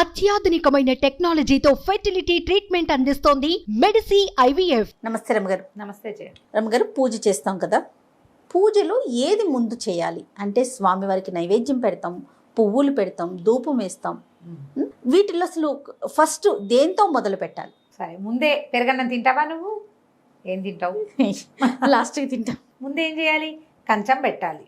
అత్యాధునికమైన టెక్నాలజీతో fertility treatment అందిస్తోంది Medici IVF. నమస్తే రమ్మగారు. నమస్తే జయ. రమ్మగారు, పూజ చేస్తాం కదా, పూజలో ఏది ముందు చేయాలి అంటే స్వామివారికి నైవేద్యం పెడతాం, పువ్వులు పెడతాం, ధూపం వేస్తాం. వీటిల్లో అసలు ఫస్ట్ దేంతో మొదలు పెట్టాలి? సరే, ముందే పెరగన్నం తింటావా? నువ్వు ఏం తింటావు? లాస్ట్కి తింటాం. ముందే ఏం చేయాలి? కంచం పెట్టాలి,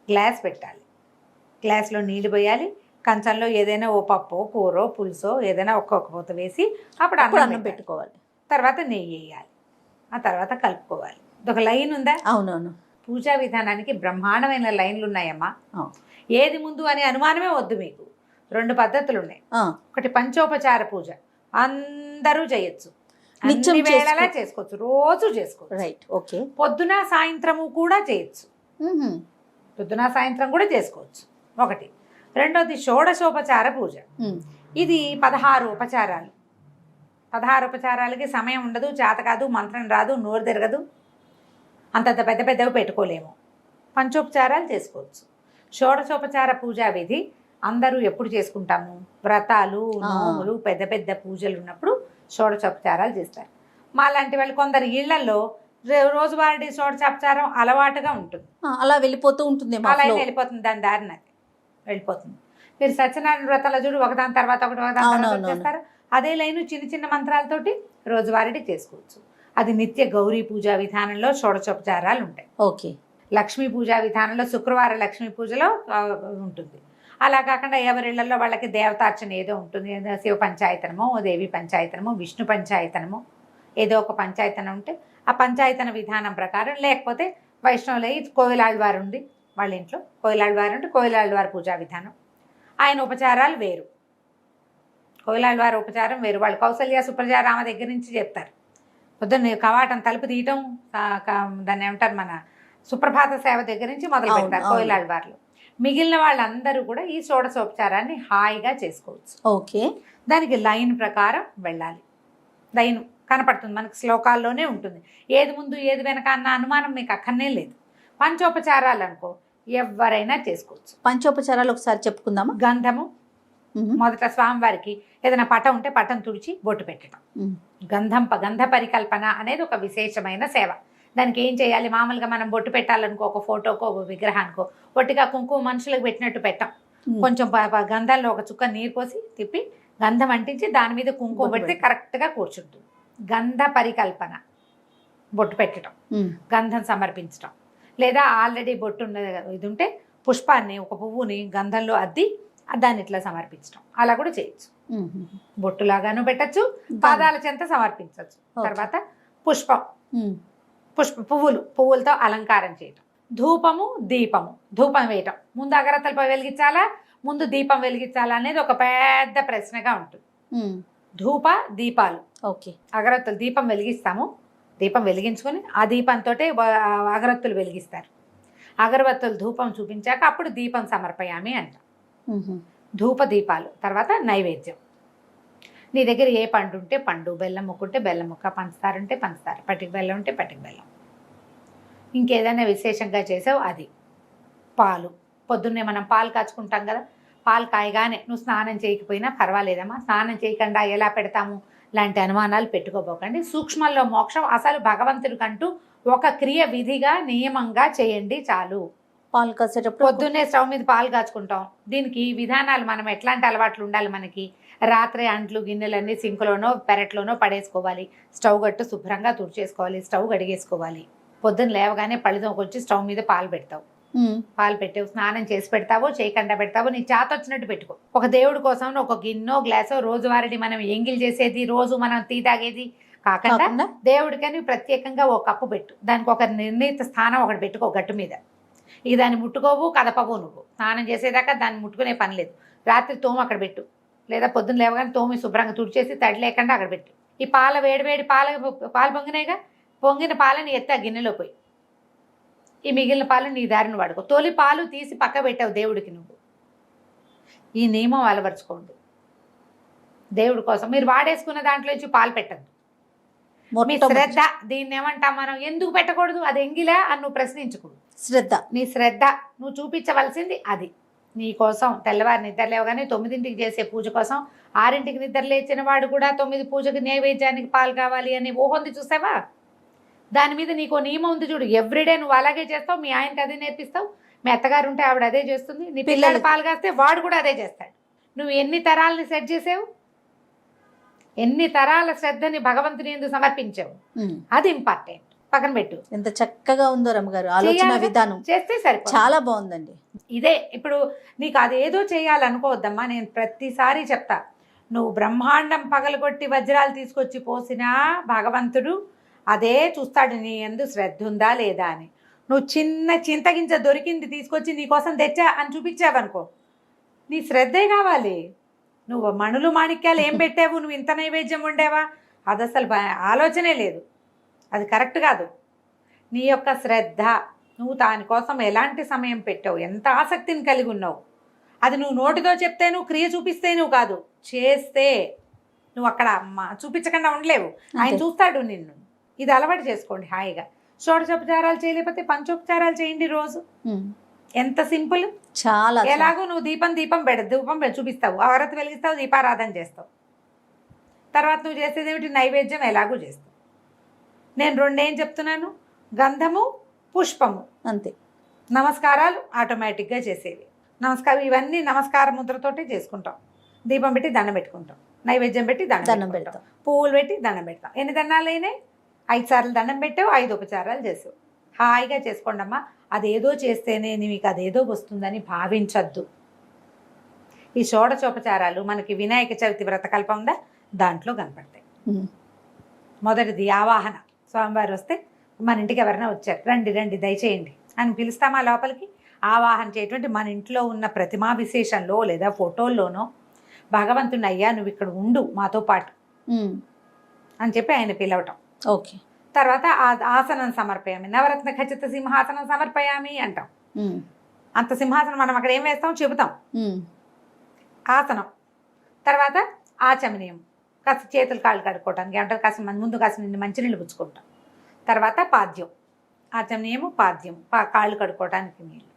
గ్లాస్ పెట్టాలి, గ్లాస్లో నీళ్ళు పోయాలి, కంచంలో ఏదైనా ఓ పప్పు కూరో పులుసో ఏదైనా ఒక్కొక్క పూత వేసి అప్పుడు అన్నం పెట్టుకోవాలి. తర్వాత నెయ్యి వేయాలి, ఆ తర్వాత కలుపుకోవాలి. ఒక లైన్ ఉందా? అవునవును. పూజా విధానానికి బ్రహ్మాండమైన లైన్లు ఉన్నాయమ్మా. ఏది ముందు అనే అనుమానమే వద్దు మీకు. 2 పద్ధతులు ఉన్నాయి. ఒకటి పంచోపచార పూజ, అందరూ చేయొచ్చు, నిత్యం వేళలా చేసుకోవచ్చు, రోజు చేసుకోవచ్చు. Right, okay. పొద్దున సాయంత్రము కూడా చేయొచ్చు, పొద్దున సాయంత్రం కూడా చేసుకోవచ్చు. ఒకటి. రెండోది షోడశోపచార పూజ. ఇది 16 ఉపచారాలు. 16 ఉపచారాలకి సమయం ఉండదు, చేత కాదు, మంత్రం రాదు, నోరు తిరగదు, అంతంత పెద్ద పెద్దవి పెట్టుకోలేము. పంచోపచారాలు చేసుకోవచ్చు. షోడశోపచార పూజా విధి అందరూ ఎప్పుడు చేసుకుంటాము? వ్రతాలు, నోములు, పెద్ద పెద్ద పూజలు ఉన్నప్పుడు షోడశోపచారాలు చేస్తారు. మా లాంటి వాళ్ళు కొందరు ఇళ్లలో రోజువారీ షోడశోపచారం అలవాటుగా ఉంటుంది, అలా వెళ్ళిపోతూ ఉంటుంది, అలా వెళ్ళిపోతుంది, దాని దారిన వెళ్ళిపోతుంది. మీరు సత్యనారాయణ వ్రతాల చూడు, ఒకదాని తర్వాత ఒకటి చేస్తారు. అదే లైను చిన్న చిన్న మంత్రాలతోటి రోజువారీ చేసుకోవచ్చు. అది నిత్య గౌరీ పూజా విధానంలో షోడశోపచారాలు ఉంటాయి. ఓకే. లక్ష్మీ పూజా విధానంలో శుక్రవారం లక్ష్మీ పూజలో ఉంటుంది. అలా కాకుండా ఎవరిళ్లలో వాళ్ళకి దేవతార్చన ఏదో ఉంటుంది, శివ పంచాయతనమో, దేవి పంచాయతనమో, విష్ణు పంచాయతనమో, ఏదో ఒక పంచాయతనం ఉంటే ఆ పంచాయతన విధానం ప్రకారం, లేకపోతే వైష్ణవులై కోయిలాళ్వారు ఉంది వాళ్ళ ఇంట్లో, కోయిలాళ్వారు ఉంటే కోయిలాళ్వారు పూజా విధానం, ఆయన ఉపచారాలు వేరు, కోయిలాళ్వారు ఉపచారం వేరు. వాళ్ళు కౌసల్య సుప్రజా రామ దగ్గర నుంచి చెప్తారు. పొద్దున్న కవాటం తలుపు తీయటం, దాన్ని ఏమంటారు, మన సుప్రభాత సేవ దగ్గర నుంచి మొదలు పెడతారు కోయిలాళ్వార్లు. మిగిలిన వాళ్ళందరూ కూడా ఈ షోడశోపచారాన్ని హాయిగా చేసుకోవచ్చు. ఓకే. దానికి లైన్ ప్రకారం వెళ్ళాలి. లైన్ కనపడుతుంది మనకు, శ్లోకాల్లోనే ఉంటుంది. ఏది ముందు ఏది వెనక అన్న అనుమానం మీకు అక్కడనే లేదు. పంచోపచారాలు అనుకో ఎవరైనా చేసుకోవచ్చు. పంచోపచారాలు ఒకసారి చెప్పుకుందామా? గంధము, మొదట స్వామివారికి ఏదైనా పటం ఉంటే పటం తుడిచి బొట్టు పెట్టడం. గంధ పరికల్పన అనేది ఒక విశేషమైన సేవ. దానికి ఏం చేయాలి? మామూలుగా మనం బొట్టు పెట్టాలనుకో, ఒక ఫోటోకో ఒక విగ్రహానికో ఒట్టిగా కుంకుమ మనుషులకు పెట్టినట్టు పెట్టాం. కొంచెం గంధంలో ఒక చుక్క నీరు పోసి తిప్పి గంధం అంటించి దాని మీద కుంకుమ పెడితే కరెక్ట్గా కూర్చుంటుంది. గంధ పరికల్పన, బొట్టు పెట్టడం, గంధం సమర్పించడం. లేదా ఆల్రెడీ బొట్టు ఉన్న ఇది ఉంటే పుష్పాన్ని, ఒక పువ్వుని గంధంలో అద్ది దాన్ని ఇట్లా సమర్పించడం, అలా కూడా చేయొచ్చు. బొట్టులాగాను పెట్టచ్చు, పాదాల చెంత సమర్పించవచ్చు. తర్వాత పువ్వులతో అలంకారం చేయటం. ధూపము, దీపము. ధూపం వేయటం ముందు అగరత్తలపై వెలిగించాలా, ముందు దీపం వెలిగించాలా అనేది ఒక పెద్ద ప్రశ్నగా ఉంటుంది. ధూప దీపాలు. ఓకే. అగరత్తులు దీపం వెలిగిస్తాము, దీపం వెలిగించుకొని ఆ దీపంతో అగరత్తులు వెలిగిస్తారు. అగరవత్తులు ధూపం చూపించాక అప్పుడు దీపం సమర్పయామి అంట. ధూప దీపాలు. తర్వాత నైవేద్యం. నీ దగ్గర ఏ పండు ఉంటే పండు, బెల్లం ముక్క ఉంటే బెల్లం ముక్క, పంచదార ఉంటే పంచదార, పటిక బెల్లం ఉంటే పటిక బెల్లం. ఇంకేదైనా విశేషంగా చేసావు అది. పాలు. పొద్దున్నే మనం పాలు కాచుకుంటాం కదా, పాలు కాయగానే నువ్వు స్నానం చేయకపోయినా పర్వాలేదమ్మా, స్నానం చేయకుండా ఎలా పెడతాము లాంటి అనుమానాలు పెట్టుకోబోకండి. సూక్ష్మంలో మోక్షం. అసలు భగవంతుడికంటూ ఒక క్రియ విధిగా నియమంగా చేయండి చాలు. పాలు కాసేటప్పుడు పొద్దున్నే స్టవ్ మీద పాలు కాచుకుంటాం. దీనికి విధానాలు, మనం ఎట్లాంటి అలవాట్లు ఉండాలి మనకి? రాత్రి అంట్లు గిన్నెలన్నీ సింకులోనో పెరట్లోనో పడేసుకోవాలి. స్టవ్ గట్టు శుభ్రంగా తుడిచేసుకోవాలి, స్టవ్ కడిగేసుకోవాలి. పొద్దున్న లేవగానే పళ్ళుతోకొచ్చి స్టవ్ మీద పాలు పెడతావు. పాలు పెట్టావు, స్నానం చేసి పెడతావో చేయకుండా పెడతావో నీ చేత వచ్చినట్టు పెట్టుకో. ఒక దేవుడి కోసం ఒక గిన్నో గ్లాసో రోజువారీ మనం ఎంగిల్ చేసేది, రోజు మనం టీ తాగేది కాకుండా దేవుడికని ప్రత్యేకంగా ఒక కప్పు పెట్టు. దానికి ఒక నిర్ణీత స్థానం ఒకటి పెట్టుకో గట్టు మీద. ఇక దాన్ని ముట్టుకోవు, కదపవు. నువ్వు స్నానం చేసేదాకా దాన్ని ముట్టుకునే పని లేదు. రాత్రి తోము అక్కడ పెట్టు, లేదా పొద్దున్న లేవగానే తోమి శుభ్రంగా తుడిచేసి తడి లేకుండా అక్కడ పెట్టు. ఈ వేడి పాలు పొంగినాయిగా, పొంగిన పాలని ఎత్తి ఆ గిన్నెలో పోయి, ఈ మిగిలిన పాలు నీ దారిని వాడుకో. తొలి పాలు తీసి పక్క పెట్టావు దేవుడికి. నువ్వు ఈ నియమం అలవరుచుకోండి దేవుడి కోసం. మీరు వాడేసుకున్న దాంట్లో నుంచి పాలు పెట్టద్దు. మీ శ్రద్ధ, దీన్ని ఏమంటాం మనం, ఎందుకు పెట్టకూడదు, అది ఎంగిలా అని నువ్వు ప్రశ్నించకూడదు. శ్రద్ధ, నీ శ్రద్ధ, నువ్వు చూపించవలసింది అది. నీ కోసం తెల్లవారు నిద్ర లేవగానే 9ంటికి చేసే పూజ కోసం 6ంటికి నిద్ర లేచిన వాడు కూడా 9 పూజకి నైవేద్యానికి పాలు కావాలి అని ఊహొంది చూసావా? దాని మీద నీకు నియమం ఉంది చూడు. ఎవ్రీడే నువ్వు అలాగే చేస్తావు, మీ ఆయనకి అదే నేర్పిస్తావు, మీ అత్తగారు ఉంటే ఆవిడ అదే చేస్తుంది, నీ పిల్లలు పాలు కాస్తే వాడు కూడా అదే చేస్తాడు. నువ్వు ఎన్ని తరాలని సెట్ చేసావు, ఎన్ని తరాల శ్రద్ధని భగవంతుని ఎందుకు సమర్పించావు, అది ఇంపార్టెంట్. పక్కన పెట్టు. ఎంత చక్కగా ఉందో రమ్మగారు ఆలోచన విధానం, చేస్తే సరిపోతుంది. చాలా బాగుందండి. ఇదే ఇప్పుడు నీకు అదేదో చేయాలనుకోవద్దమ్మా. నేను ప్రతిసారి చెప్తా, నువ్వు బ్రహ్మాండం పగలగొట్టి వజ్రాలు తీసుకొచ్చి పోసినా భగవంతుడు అదే చూస్తాడు నీ యందు శ్రద్ధ ఉందా లేదా అని. నువ్వు చిన్న చింతగింజ దొరికింది తీసుకొచ్చి నీకోసం తెచ్చా అని చూపించావనుకో, నీ శ్రద్ధే కావాలి. నువ్వు మణులు మాణిక్యాలు ఏం పెట్టావు, నువ్వు ఇంత నైవేద్యం ఉండేవా, అది అసలు ఆలోచనే లేదు, అది కరెక్ట్ కాదు. నీ యొక్క శ్రద్ధ, నువ్వు దానికోసం ఎలాంటి సమయం పెట్టావు, ఎంత ఆసక్తిని కలిగి ఉన్నావు, అది నువ్వు నోటితో చెప్తే, నువ్వు క్రియ చూపిస్తే నువ్వు కాదు, చేస్తే నువ్వు అక్కడ చూపించకుండా ఉండలేవు. ఆయన చూస్తాడు నిన్ను. ఇది అలవాటు చేసుకోండి హాయిగా. షోడశోపచారాలు చేయలేకపోతే పంచోపచారాలు చేయండి రోజు. ఎంత సింపుల్. చాలా. ఎలాగో నువ్వు ధూపం చూపిస్తావు, ఆరతి వెలిగిస్తావు, దీపారాధన చేస్తావు. తర్వాత నువ్వు చేసేది ఏమిటి, నైవేద్యం ఎలాగూ చేస్తావు. నేను రెండేం చెప్తున్నాను, గంధము పుష్పము అంతే. నమస్కారాలు ఆటోమేటిక్గా చేసేవి. నమస్కారం ఇవన్నీ నమస్కార ముద్రతోటే చేసుకుంటాం. దీపం పెట్టి దండం పెట్టుకుంటాం, నైవేద్యం పెట్టి దండం పెడతాం, పువ్వులు పెట్టి దండం పెడతాం. ఎన్ని దండాలు అయినాయి? 5 సార్లు దండం పెట్టావు, 5 ఉపచారాలు చేసావు. హాయిగా చేసుకోండి అమ్మా. అదేదో చేస్తేనే మీకు అదేదో వస్తుందని భావించద్దు. ఈ షోడశోపచారాలు మనకి వినాయక చవితి వ్రతకల్పం ఉందా, దాంట్లో కనపడతాయి. మొదటిది ఆవాహన. స్వామివారు వస్తే మన ఇంటికి ఎవరైనా వచ్చారు, రండి రండి దయచేయండి అని పిలుస్తామా లోపలికి. ఆవాహన చేయటువంటి మన ఇంట్లో ఉన్న ప్రతిమా విశేషంలో లేదా ఫోటోల్లోనో భగవంతుని, అయ్యా నువ్వు ఇక్కడ ఉండు మాతో పాటు అని చెప్పి ఆయన పిలవటం. ఓకే. తర్వాత ఆసనం సమర్పయామి, నవరత్న ఖచ్చిత సింహాసనం సమర్పయామి అంటాం. అంత సింహాసనం మనం అక్కడ ఏం వేస్తాం చెబుతాం. ఆసనం తర్వాత ఆచమనీయం, కాస్త చేతులు కాళ్ళు కడుక్కోవటానికి అంటే కాస్త ముందు కాస్త మంచినీళ్ళు పుచ్చుకుంటాం. తర్వాత పాద్యం, ఆచమనీయము పాద్యం, కాళ్ళు కడుక్కోవటానికి నీళ్ళు.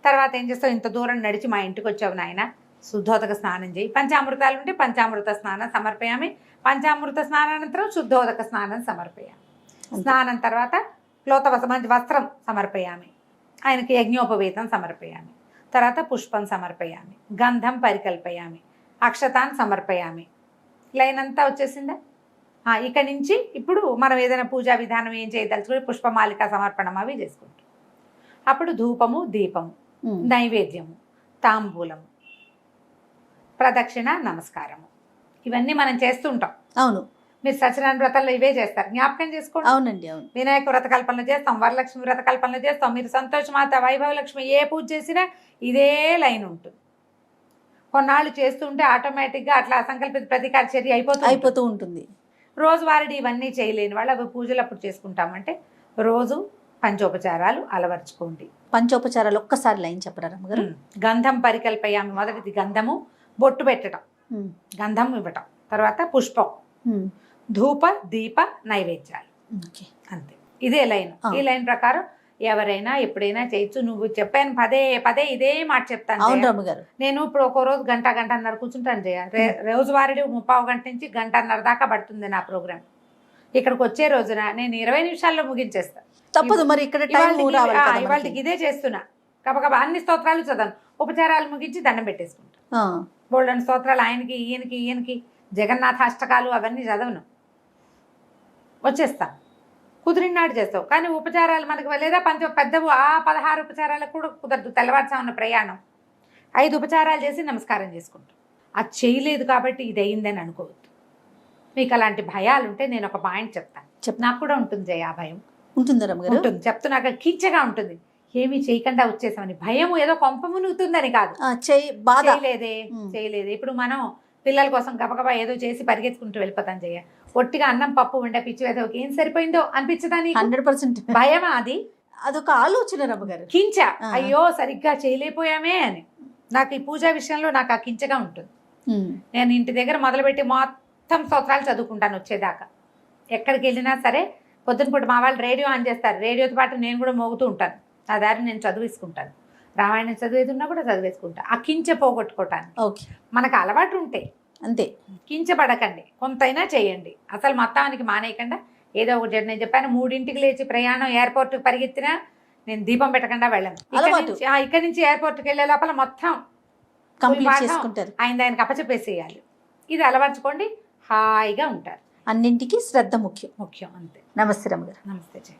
తర్వాత ఏం చేస్తావు, ఇంత దూరం నడిచి మా ఇంటికి వచ్చావు నాయన, శుద్ధోదక స్నానం చేయి. పంచామృతాలు ఉంటే పంచామృత స్నానం సమర్పయామి, పంచామృత స్నానానంతరం శుద్ధోదక స్నానం సమర్పయామి. స్నానం తర్వాత మంచి వస్త్రం సమర్పయామి, ఆయనకి యజ్ఞోపవేతం సమర్పయామి. తర్వాత పుష్పం సమర్పయామి, గంధం పరికల్పయామి, అక్షతాన్ సమర్పయామి. లైన్ అంతా వచ్చేసిందా? ఇక్కడి నుంచి ఇప్పుడు మనం ఏదైనా పూజా విధానం ఏం చేయదలుచుకుని పుష్పమాలిక సమర్పణం అవి చేసుకుంటాం. అప్పుడు ధూపము, దీపము, నైవేద్యము, తాంబూలము, ప్రదక్షిణ, నమస్కారము, ఇవన్నీ మనం చేస్తుంటాం. అవును. మీరు సత్యనారాయణ వ్రతంలో ఇవే చేస్తారు, జ్ఞాపకం చేసుకోండి. అవునండి, అవును. వినాయక వ్రత కల్పనలు చేస్తాం, వరలక్ష్మి వ్రత కల్పనలు చేస్తాం. మీరు సంతోషమాత, వైభవలక్ష్మి ఏ పూజ చేసినా ఇదే లైన్ ఉంటుంది. కొన్నాళ్ళు చేస్తుంటే ఆటోమేటిక్గా అట్లా అసంకల్పిత ప్రతీకార చర్య అయిపోతూ ఉంటుంది. రోజువారీ ఇవన్నీ చేయలేని వాళ్ళు అవి పూజలు అప్పుడు చేసుకుంటామంటే రోజు పంచోపచారాలు అలవర్చుకోండి. పంచోపచారాలు ఒక్కసారి లైన్ చెప్పరా రమ్మగారు? గంధం పరికల్పయామి, మొదటిది గంధము, బొట్టు పెట్టడం, గంధం ఇవ్వటం. తర్వాత పుష్పం, ధూప, దీప, నైవేద్యాలు, అంతే. ఇదే లైన్. ఈ లైన్ ప్రకారం ఎవరైనా ఎప్పుడైనా చేయొచ్చు. నువ్వు చెప్పాను పదే పదే ఇదే మాట చెప్తాను. నేను ఇప్పుడు ఒక రోజు గంటన్నర కూర్చుంటాను జయ. రోజువారీ 30 గంట నుంచి 1.5 దాకా పడుతుంది నా ప్రోగ్రామ్. ఇక్కడికి వచ్చే రోజున నేను 20 నిమిషాల్లో ముగించేస్తాను. తప్పదు మరి, ఇక్కడ ఇవాళకి ఇదే చేస్తున్నా. కబకబా అన్ని స్తోత్రాలు చదవను, ఉపచారాలు ముగించి దండం పెట్టేసుకుంటా. బోల్డన్ స్తోత్రాలు ఆయనకి ఈయనకి జగన్నాథ అష్టకాలు అవన్నీ చదవను, వచ్చేస్తా. కుదిరినాడు చేస్తావు. కానీ ఉపచారాలు మనకు లేదా పెద్దవు 16 ఉపచారాలకు కూడా కుదరదు. తెల్లవారుజామున ప్రయాణం 5 ఉపచారాలు చేసి నమస్కారం చేసుకుంటాం. అది చేయలేదు కాబట్టి ఇది అయిందని అనుకోవద్దు. మీకు అలాంటి భయాలు ఉంటే నేను ఒక పాయింట్ చెప్తాను. నాకు కూడా ఉంటుంది జయ, ఆ భయం ఉంటుంది. చెప్తున్నాక కించగా ఉంటుంది, ఏమీ చేయకుండా వచ్చేసామని భయం. ఏదో కొంప మునుగుతుందని కాదు, చేయలేదే. ఇప్పుడు మనం పిల్లల కోసం గబగబా ఏదో చేసి పరిగెత్తుకుంటూ వెళ్ళిపోతాం జయ. ఒట్టిగా అన్నం పప్పు ఉండే పిచ్చి వేదో ఏం సరిపోయిందో అనిపించదా నీకు? 100% భయమా? అదొక ఆలోచన రమ్మగారు. కించ, అయ్యో సరిగ్గా చేయలేకపోయామే అని. నాకు ఈ పూజా విషయంలో నాకు ఆ కించగా ఉంటుంది. నేను ఇంటి దగ్గర మొదలుపెట్టి మొత్తం స్తోత్రాలు చదువుకుంటాను వచ్చేదాకా. ఎక్కడికి వెళ్ళినా సరే పొద్దున పూట మా వాళ్ళు రేడియో ఆన్ చేస్తారు, రేడియోతో పాటు నేను కూడా మోగుతూ ఉంటాను. ఆ దారి నేను చదివిసుకుంటాను. రామాయణం చదివేది ఉన్నా కూడా చదివేసుకుంటా, ఆ కించె పోగొట్టుకోవటానికి. ఓకే, మనకు అలవాటు ఉంటే అంతే. కించపడకండి, కొంతైనా చేయండి, అసలు మొత్తానికి మానేయకుండా ఏదో ఒకటి చేయండి. నేను చెప్పాను 3ంటికి లేచి ప్రయాణం ఎయిర్పోర్ట్కి పరిగెత్తినా నేను దీపం పెట్టకుండా వెళ్ళను. అలవాటు. ఇక్కడి నుంచి ఎయిర్పోర్ట్కి వెళ్ళే లోపల మొత్తం కంప్లీట్ చేసుకుంటారు. ఆయనకి అప్పచెప్పేసేయాలి. ఇది అలవర్చుకోండి, హాయిగా ఉంటారు. అన్నింటికి శ్రద్ధ ముఖ్యం. ముఖ్యం, అంతే. నమస్తే రమ్మగారు. నమస్తే జయ.